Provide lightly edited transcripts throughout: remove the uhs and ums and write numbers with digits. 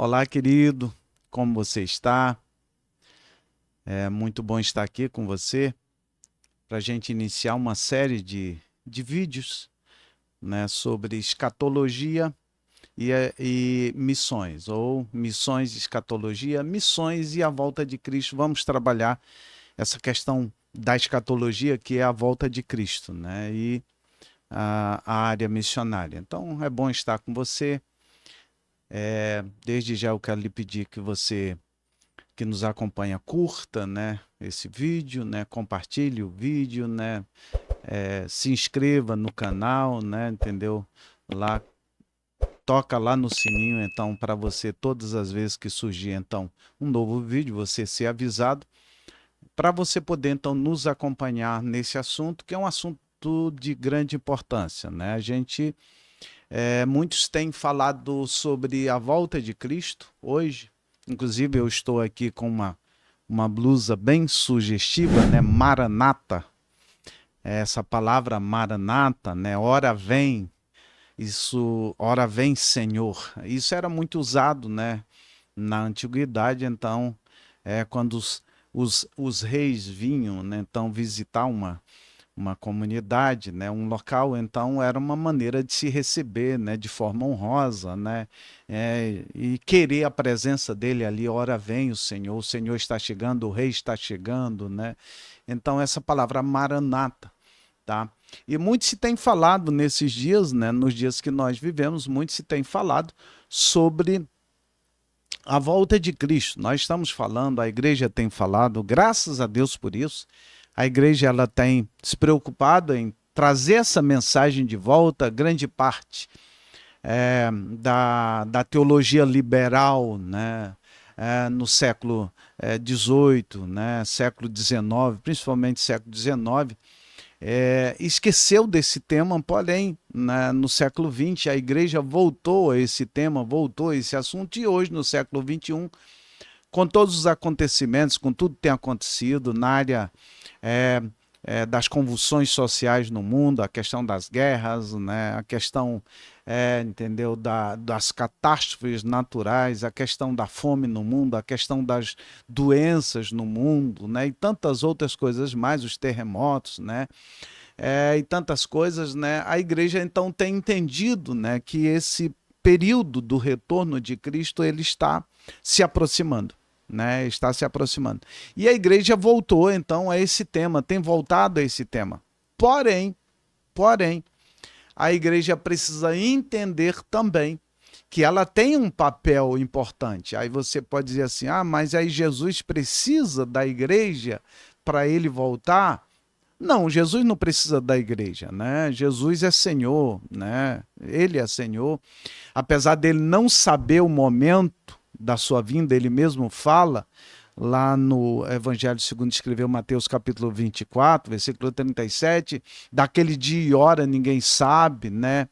Olá, querido, como você está? É muito bom estar aqui com você para a gente iniciar uma série de vídeos, né, sobre escatologia e missões, ou missões, escatologia, missões e a volta de Cristo. Vamos trabalhar essa questão da escatologia, que é a volta de Cristo, né, e a área missionária. Então, é bom estar com você. Desde já eu quero lhe pedir que você que nos acompanha curta, né, esse vídeo, né, compartilhe o vídeo, né, se inscreva no canal, né, entendeu? Lá toca lá no sininho, então, para você todas as vezes que surgir então um novo vídeo, você ser avisado, para você poder então nos acompanhar nesse assunto, que é um assunto de grande importância, né? Muitos têm falado sobre a volta de Cristo hoje. Inclusive eu estou aqui com uma blusa bem sugestiva, né? Maranata. Essa palavra Maranata, né? Ora vem, isso, ora vem Senhor. Isso era muito usado, né? Na antiguidade, então, quando os reis vinham, né? Então, visitar uma comunidade, né, um local, então era uma maneira de se receber, né, de forma honrosa, né, e querer a presença dele ali. Ora vem o Senhor está chegando, o rei está chegando, né. Então essa palavra Maranata, tá? E muito se tem falado nesses dias, né, nos dias que nós vivemos, muito se tem falado sobre a volta de Cristo. Nós estamos falando, a igreja tem falado, graças a Deus por isso. A igreja ela tem se preocupado em trazer essa mensagem de volta. Grande parte da teologia liberal, né, no século XVIII, né, século XIX, principalmente século XIX, esqueceu desse tema. Porém, né, no século XX, a igreja voltou a esse tema, voltou a esse assunto, e hoje, no século XXI, com todos os acontecimentos, com tudo que tem acontecido na área das convulsões sociais no mundo, a questão das guerras, né, a questão, entendeu, das catástrofes naturais, a questão da fome no mundo, a questão das doenças no mundo, né, e tantas outras coisas mais, os terremotos, né, e tantas coisas, né, a igreja então tem entendido, né, que esse período do retorno de Cristo ele está se aproximando, né, está se aproximando. E a igreja voltou então a esse tema, tem voltado a esse tema. Porém, a igreja precisa entender também que ela tem um papel importante. Aí você pode dizer assim: ah, mas aí Jesus precisa da igreja para ele voltar? Não, Jesus não precisa da igreja, né? Jesus é Senhor, né? Ele é Senhor. Apesar dele não saber o momento da sua vinda, ele mesmo fala lá no Evangelho segundo escreveu Mateus capítulo 24, versículo 37, daquele dia e hora ninguém sabe, né?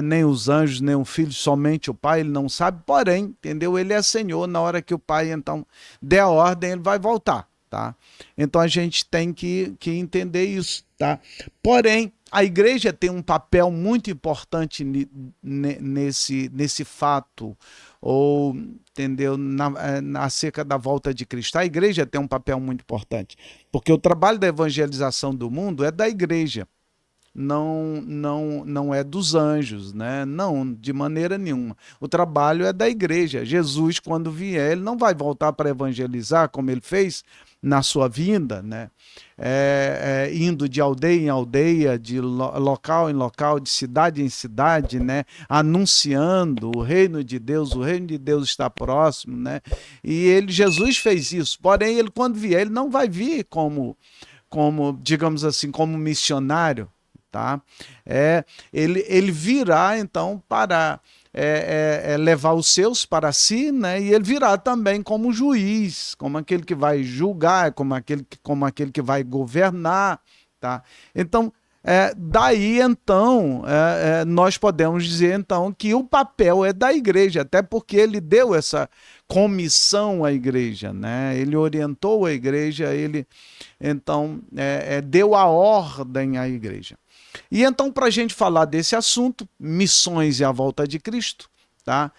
Nem os anjos, nem o filho, somente o Pai, ele não sabe. Porém, entendeu? Ele é Senhor. Na hora que o Pai então der a ordem, ele vai voltar. Tá? Então a gente tem que entender isso. Tá? Porém, a igreja tem um papel muito importante nesse fato, ou, entendeu, acerca da volta de Cristo. A igreja tem um papel muito importante, porque o trabalho da evangelização do mundo é da igreja. Não é dos anjos, né? Não, de maneira nenhuma. O trabalho é da igreja. Jesus, quando vier, ele não vai voltar para evangelizar como ele fez na sua vinda, né? Indo de aldeia em aldeia, de local em local, de cidade em cidade, né? Anunciando o reino de Deus. O reino de Deus está próximo, né? E Jesus fez isso. Porém, ele quando vier, ele não vai vir como digamos assim, como missionário. Tá? Ele virá então para levar os seus para si, né? E ele virá também como juiz, como aquele que vai julgar, como aquele que vai governar. Tá? Então, daí então nós podemos dizer então que o papel é da igreja, até porque ele deu essa comissão à igreja, né? Ele orientou a igreja, ele então deu a ordem à igreja. E então, para a gente falar desse assunto, missões e a volta de Cristo, tá?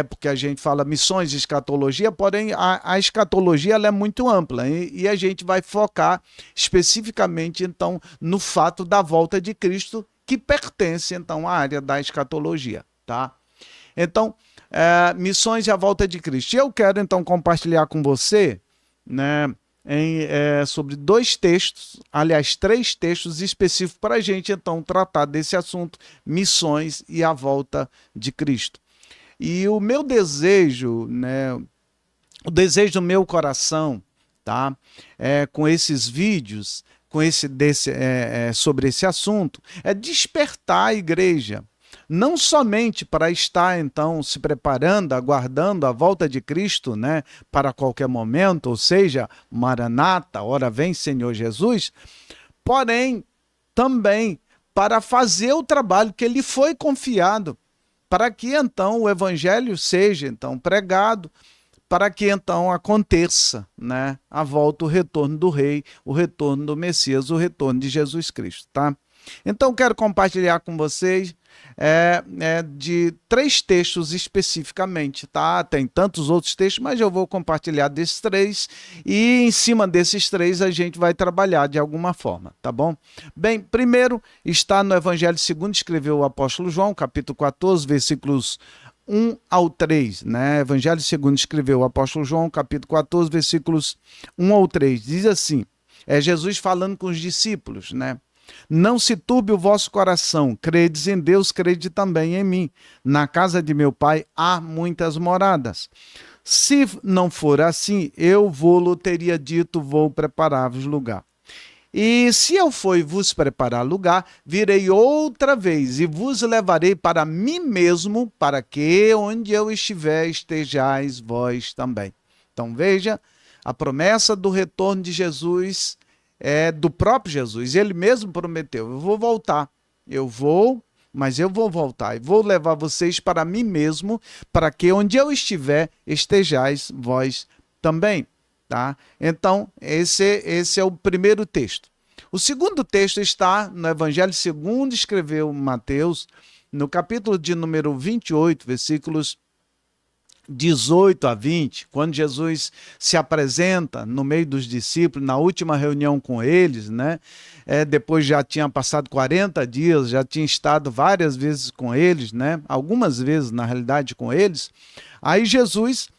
Porque a gente fala missões e escatologia, porém a escatologia ela é muito ampla e a gente vai focar especificamente então no fato da volta de Cristo, que pertence então à área da escatologia, tá? Então, missões e a volta de Cristo. E eu quero então compartilhar com você, né, sobre dois textos, aliás, três textos específicos para a gente então tratar desse assunto, missões e a volta de Cristo. E o meu desejo, né, o desejo do meu coração, tá, com esses vídeos, sobre esse assunto, é despertar a igreja, não somente para estar então se preparando, aguardando a volta de Cristo, né, para qualquer momento, ou seja, Maranata, ora vem Senhor Jesus, porém também para fazer o trabalho que lhe foi confiado, para que então o evangelho seja então pregado, para que então aconteça, né, a volta, o retorno do rei, o retorno do Messias, o retorno de Jesus Cristo, tá? Então quero compartilhar com vocês de três textos especificamente, tá? Tem tantos outros textos, mas eu vou compartilhar desses três e em cima desses três a gente vai trabalhar de alguma forma, tá bom? Bem, primeiro está no Evangelho segundo escreveu o apóstolo João, capítulo 14, versículos 1 ao 3, né? Evangelho segundo escreveu o apóstolo João, capítulo 14, versículos 1 ao 3. Diz assim, Jesus falando com os discípulos, né? Não se turbe o vosso coração, credes em Deus, crede também em mim. Na casa de meu pai há muitas moradas. Se não for assim, eu vou-lo teria dito, vou preparar-vos lugar. E se eu for vos preparar lugar, virei outra vez e vos levarei para mim mesmo, para que onde eu estiver, estejais vós também. Então veja, a promessa do retorno de Jesus é do próprio Jesus. Ele mesmo prometeu, eu vou voltar, mas eu vou voltar e vou levar vocês para mim mesmo, para que onde eu estiver, estejais vós também. Tá? Então, esse é o primeiro texto. O segundo texto está no Evangelho segundo escreveu Mateus, no capítulo de número 28, versículos 18 a 20, quando Jesus se apresenta no meio dos discípulos, na última reunião com eles, né? Depois já tinha passado 40 dias, já tinha estado várias vezes com eles, né? Algumas vezes, na realidade, com eles. Aí Jesus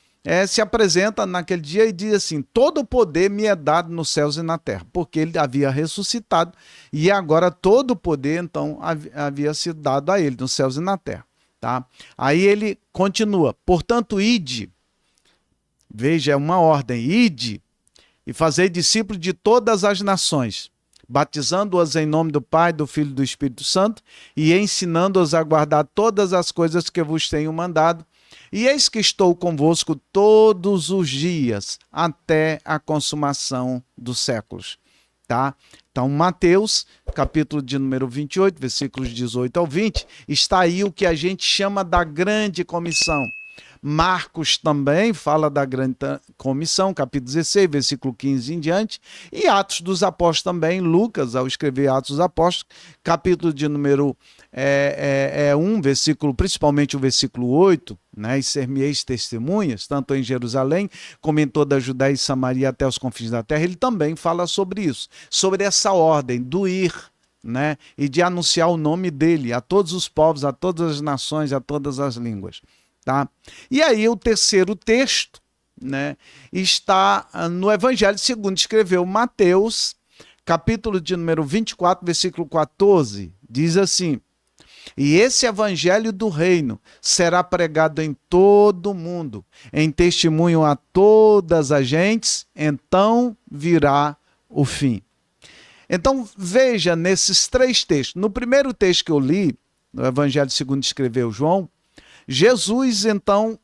se apresenta naquele dia e diz assim, todo o poder me é dado nos céus e na terra, porque ele havia ressuscitado e agora todo o poder, então, havia sido dado a ele nos céus e na terra. Tá? Aí ele continua, portanto, ide, veja, é uma ordem, ide e fazei discípulos de todas as nações, batizando-as em nome do Pai, do Filho e do Espírito Santo e ensinando-as a guardar todas as coisas que vos tenho mandado. E eis que estou convosco todos os dias, até a consumação dos séculos. Tá? Então, Mateus, capítulo de número 28, versículos 18 ao 20, está aí o que a gente chama da grande comissão. Marcos também fala da grande comissão, capítulo 16, versículo 15 em diante, e Atos dos Apóstolos também, Lucas, ao escrever Atos dos Apóstolos, capítulo de número 1, versículo, principalmente o versículo 8, né, e ser-me-eis testemunhas, tanto em Jerusalém, como em toda a Judéia e Samaria até os confins da terra, ele também fala sobre isso, sobre essa ordem do ir, né, e de anunciar o nome dele a todos os povos, a todas as nações, a todas as línguas. Tá? E aí o terceiro texto, né, está no Evangelho segundo escreveu Mateus, capítulo de número 24, versículo 14, diz assim, e esse evangelho do reino será pregado em todo o mundo, em testemunho a todas as gentes, então virá o fim. Então veja nesses três textos, no primeiro texto que eu li, no Evangelho segundo escreveu João, Jesus, então,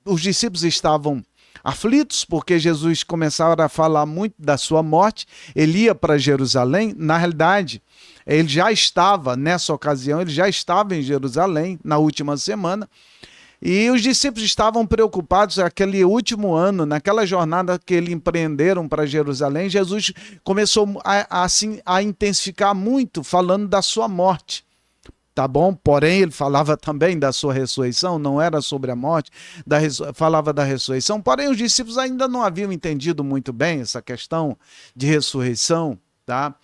os discípulos estavam aflitos, porque Jesus começava a falar muito da sua morte, ele ia para Jerusalém, na realidade, ele já estava, nessa ocasião, ele já estava em Jerusalém, na última semana, e os discípulos estavam preocupados, aquele último ano, naquela jornada que eles empreenderam para Jerusalém, Jesus começou a intensificar muito, falando da sua morte, tá bom? Porém, ele falava também da sua ressurreição, não era sobre a morte, falava da ressurreição, porém os discípulos ainda não haviam entendido muito bem essa questão de ressurreição, tá?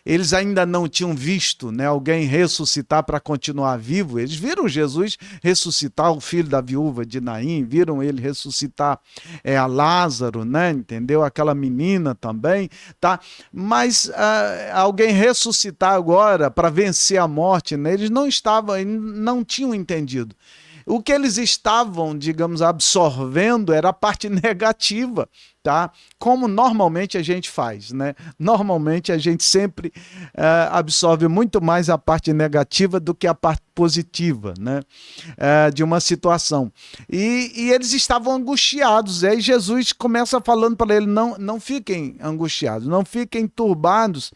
Eles ainda não tinham visto, né, alguém ressuscitar para continuar vivo. Eles viram Jesus ressuscitar o filho da viúva de Naim, viram ele ressuscitar a Lázaro, né, entendeu? Aquela menina também, tá? Mas alguém ressuscitar agora para vencer a morte, né? Eles não tinham entendido. O que eles estavam, digamos, absorvendo era a parte negativa, tá? Como normalmente a gente faz, né? Normalmente a gente sempre absorve muito mais a parte negativa do que a parte positiva, né? De uma situação. E eles estavam angustiados. Aí Jesus começa falando para ele: não fiquem angustiados, não fiquem turbados.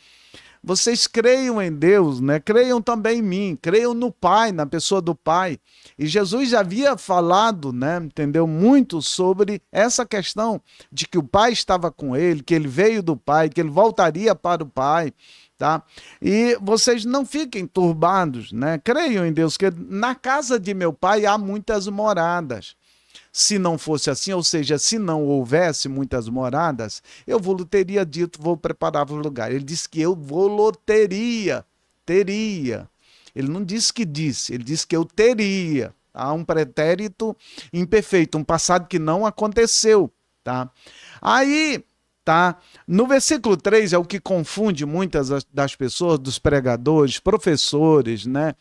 Vocês creiam em Deus, né? Creiam também em mim, creiam no Pai, na pessoa do Pai. E Jesus já havia falado, né, entendeu, muito sobre essa questão de que o Pai estava com ele, que ele veio do Pai, que ele voltaria para o Pai, tá? E vocês não fiquem turbados, né? Creiam em Deus, que na casa de meu Pai há muitas moradas. Se não fosse assim, ou seja, se não houvesse muitas moradas, eu vou teria dito: vou preparar o lugar. Ele disse que eu vou teria. Ele não disse que disse, ele disse que eu teria. Há um pretérito imperfeito, um passado que não aconteceu, tá? Aí, tá? No versículo 3 é o que confunde muitas das pessoas, dos pregadores, professores, né?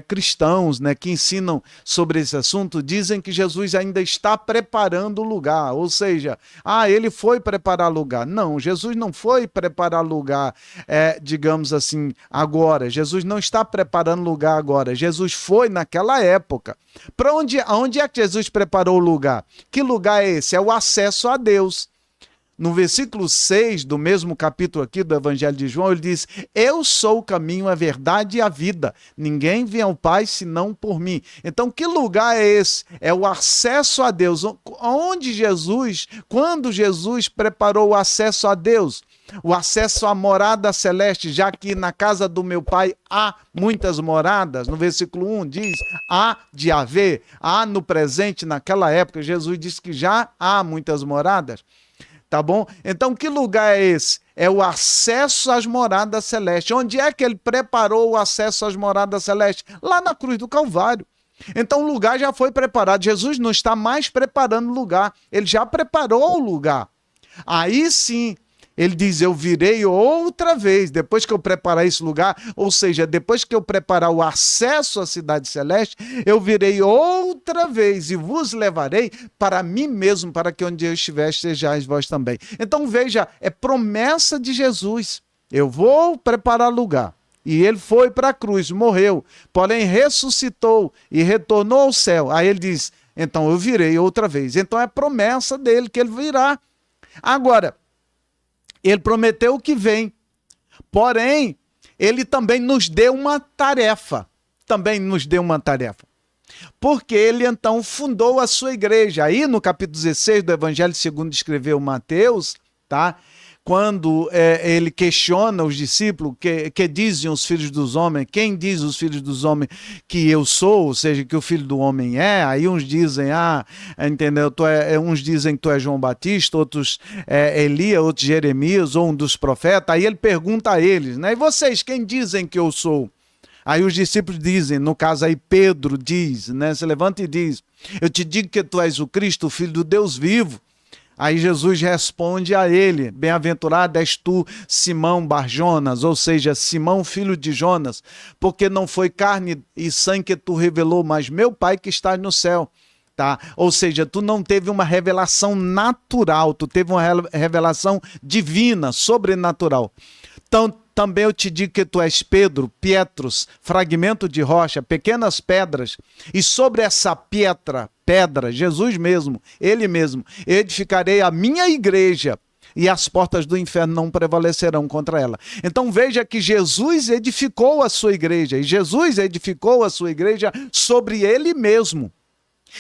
Cristãos, né? Que ensinam sobre esse assunto, dizem que Jesus ainda está preparando o lugar, ou seja, ele foi preparar lugar. Não, Jesus não foi preparar lugar, digamos assim, agora. Jesus não está preparando lugar agora. Jesus foi naquela época. Aonde é que Jesus preparou o lugar? Que lugar é esse? É o acesso a Deus. No versículo 6 do mesmo capítulo aqui do Evangelho de João, ele diz: eu sou o caminho, a verdade e a vida. Ninguém vem ao Pai senão por mim. Então, que lugar é esse? É o acesso a Deus. Quando Jesus preparou o acesso a Deus? O acesso à morada celeste, já que na casa do meu Pai há muitas moradas. No versículo 1 diz: há de haver, há no presente, naquela época. Jesus disse que já há muitas moradas. Tá bom? Então, que lugar é esse? É o acesso às moradas celestes. Onde é que ele preparou o acesso às moradas celestes? Lá na cruz do Calvário. Então, o lugar já foi preparado. Jesus não está mais preparando o lugar. Ele já preparou o lugar. Aí sim, ele diz: eu virei outra vez, depois que eu preparar esse lugar, ou seja, depois que eu preparar o acesso à cidade celeste, eu virei outra vez e vos levarei para mim mesmo, para que onde eu estiver estejais vós também. Então veja, é promessa de Jesus: eu vou preparar lugar. E ele foi para a cruz, morreu, porém ressuscitou e retornou ao céu. Aí ele diz: então eu virei outra vez. Então é promessa dele que ele virá. Agora, ele prometeu que vem, porém, ele também nos deu uma tarefa. Porque ele então fundou a sua igreja. Aí no capítulo 16 do Evangelho segundo escreveu Mateus, tá? Quando ele questiona os discípulos, que dizem os filhos dos homens, quem diz os filhos dos homens que eu sou, ou seja, que o filho do homem é, aí uns dizem, entendeu? Uns dizem que tu és João Batista, outros Elias, outros Jeremias, ou um dos profetas. Aí ele pergunta a eles, né? E vocês, quem dizem que eu sou? Aí os discípulos dizem, no caso aí Pedro diz, né? Se levanta e diz: eu te digo que tu és o Cristo, o Filho do Deus vivo. Aí Jesus responde a ele: bem-aventurado és tu, Simão Bar-Jonas, ou seja, Simão, filho de Jonas, porque não foi carne e sangue que tu revelou, mas meu Pai que está no céu. Tá? Ou seja, tu não teve uma revelação natural, tu teve uma revelação divina, sobrenatural. Então, também eu te digo que tu és Pedro, Pietros, fragmento de rocha, pequenas pedras, e sobre essa pedra, Jesus mesmo, ele mesmo, edificarei a minha igreja, e as portas do inferno não prevalecerão contra ela. Então veja que Jesus edificou a sua igreja, e Jesus edificou a sua igreja sobre ele mesmo.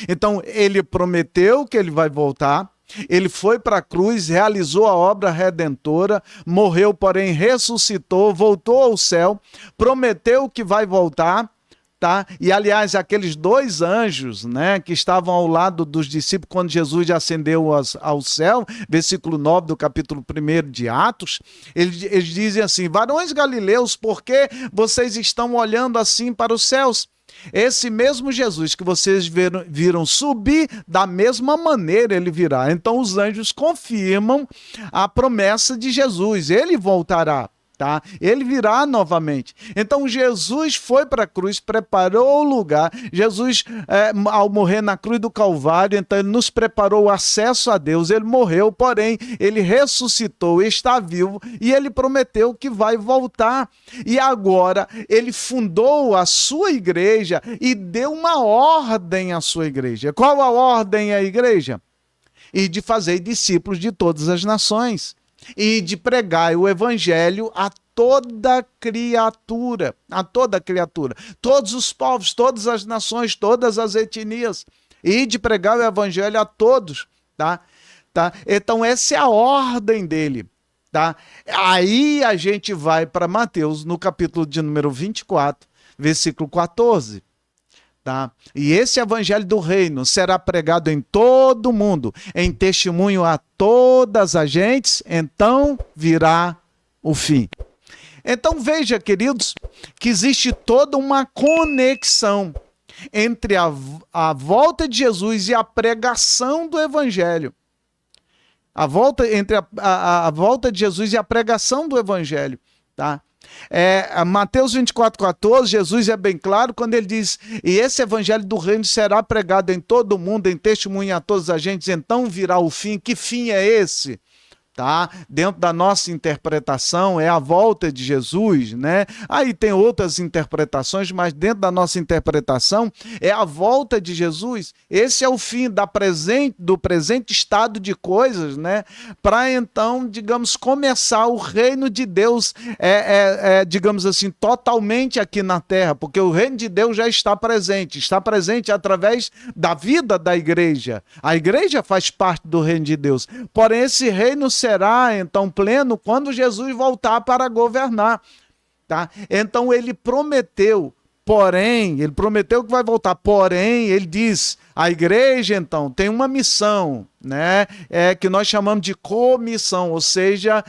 Então ele prometeu que ele vai voltar, Ele foi para a cruz, realizou a obra redentora, morreu, porém ressuscitou, voltou ao céu, prometeu que vai voltar, tá? E aliás, aqueles 2 anjos, né, que estavam ao lado dos discípulos quando Jesus ascendeu ao céu, versículo 9 do capítulo 1 de Atos, eles dizem assim: varões galileus, por que vocês estão olhando assim para os céus? Esse mesmo Jesus que vocês viram subir, da mesma maneira ele virá. Então os anjos confirmam a promessa de Jesus, ele voltará. Tá? Ele virá novamente. Então Jesus foi para a cruz, preparou o lugar. Jesus, ao morrer na cruz do Calvário, então ele nos preparou o acesso a Deus. Ele morreu, porém ele ressuscitou, está vivo e ele prometeu que vai voltar. E agora ele fundou a sua igreja e deu uma ordem à sua igreja. Qual a ordem à igreja? E de fazer discípulos de todas as nações. E de pregar o evangelho a toda criatura, todos os povos, todas as nações, todas as etnias, e de pregar o evangelho a todos, tá? Então essa é a ordem dele, tá? Aí a gente vai para Mateus, no capítulo de número 24, versículo 14. Tá? E esse evangelho do reino será pregado em todo o mundo, em testemunho a todas as gentes, então virá o fim. Então veja, queridos, que existe toda uma conexão entre a volta de Jesus e a pregação do evangelho. Entre a volta de Jesus e a pregação do evangelho, tá? Mateus 24:14, Jesus é bem claro quando ele diz: e esse evangelho do reino será pregado em todo o mundo, em testemunho a todas as gentes, então virá o fim. Que fim é esse? Tá? Dentro da nossa interpretação é a volta de Jesus, né? Aí tem outras interpretações, mas dentro da nossa interpretação é a volta de Jesus. Esse é o fim do presente estado de coisas, né? Para então, digamos, começar o reino de Deus, digamos assim, totalmente aqui na terra, porque o reino de Deus já está presente através da vida da igreja. A igreja faz parte do reino de Deus, porém esse reino será então pleno quando Jesus voltar para governar, tá? Então ele prometeu que vai voltar, porém ele diz: a igreja então tem uma missão, né? Que nós chamamos de comissão, ou seja,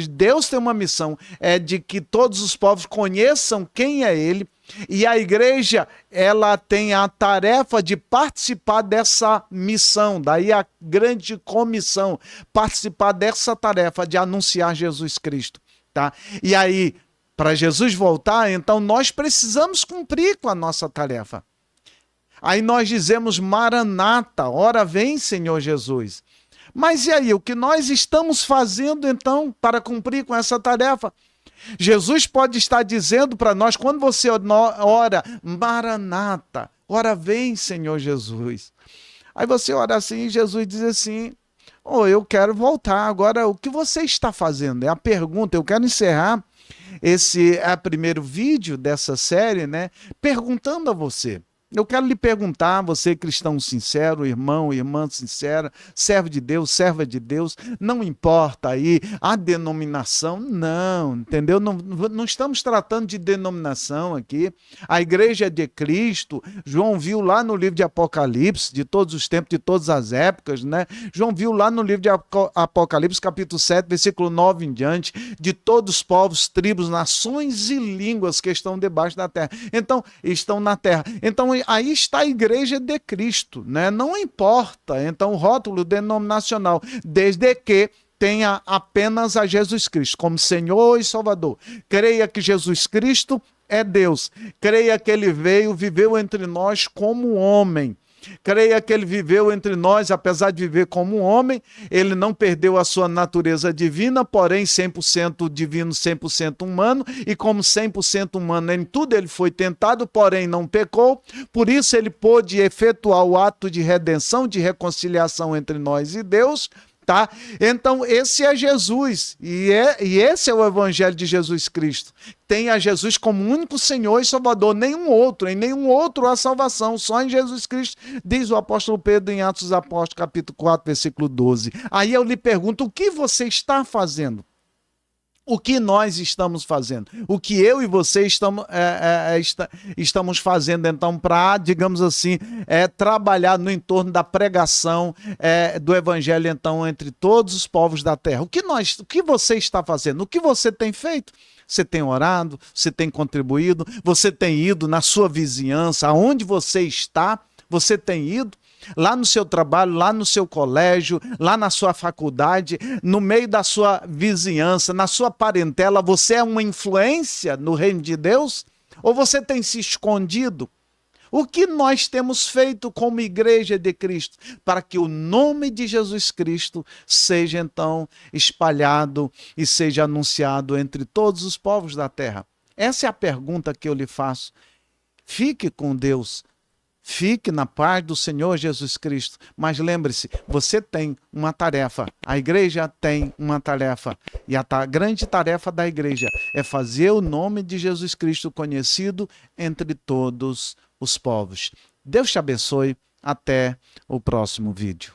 Deus tem uma missão, de que todos os povos conheçam quem é ele. E a igreja, ela tem a tarefa de participar dessa missão, daí a grande comissão, participar dessa tarefa de anunciar Jesus Cristo, tá? E aí, para Jesus voltar, então nós precisamos cumprir com a nossa tarefa. Aí nós dizemos: Maranata, ora vem, Senhor Jesus. Mas e aí, o que nós estamos fazendo então para cumprir com essa tarefa? Jesus pode estar dizendo para nós, quando você ora, Maranata, ora vem, Senhor Jesus. Aí você ora assim e Jesus diz assim: eu quero voltar. Agora, o que você está fazendo? É a pergunta. Eu quero encerrar esse primeiro vídeo dessa série, né, perguntando a você. Eu quero lhe perguntar, você cristão sincero, irmão, irmã sincera, servo de Deus, serva de Deus, não importa aí a denominação, não, entendeu? Não estamos tratando de denominação aqui. A igreja é de Cristo. João viu lá no livro de Apocalipse, de todos os tempos, de todas as épocas, né? João viu lá no livro de Apocalipse, capítulo 7, versículo 9 em diante, de todos os povos, tribos, nações e línguas que estão debaixo da terra. Então, estão na terra. Então, aí está a igreja de Cristo, né? Não importa, então, o rótulo denominacional, desde que tenha apenas a Jesus Cristo como Senhor e Salvador. Creia que Jesus Cristo é Deus. Creia que ele veio, viveu entre nós como homem. Creia que ele viveu entre nós, apesar de viver como um homem, ele não perdeu a sua natureza divina, porém 100% divino, 100% humano, e como 100% humano em tudo ele foi tentado, porém não pecou, por isso ele pôde efetuar o ato de redenção, de reconciliação entre nós e Deus, Tá? Então, esse é Jesus, e esse é o Evangelho de Jesus Cristo. Tem a Jesus como único Senhor e Salvador, em nenhum outro há salvação, só em Jesus Cristo, diz o apóstolo Pedro em Atos dos Apóstolos, capítulo 4, versículo 12. Aí eu lhe pergunto, o que você está fazendo? O que nós estamos fazendo? O que eu e você estamos fazendo, então, para, digamos assim, trabalhar no entorno da pregação do Evangelho, então, entre todos os povos da terra? O que você está fazendo? O que você tem feito? Você tem orado? Você tem contribuído? Você tem ido na sua vizinhança? Aonde você está? Você tem ido? Lá no seu trabalho, lá no seu colégio, lá na sua faculdade, no meio da sua vizinhança, na sua parentela, você é uma influência no reino de Deus? Ou você tem se escondido? O que nós temos feito como igreja de Cristo para que o nome de Jesus Cristo seja então espalhado e seja anunciado entre todos os povos da terra? Essa é a pergunta que eu lhe faço. Fique com Deus. Fique na paz do Senhor Jesus Cristo. Mas lembre-se, você tem uma tarefa. A igreja tem uma tarefa. E a grande tarefa da igreja é fazer o nome de Jesus Cristo conhecido entre todos os povos. Deus te abençoe. Até o próximo vídeo.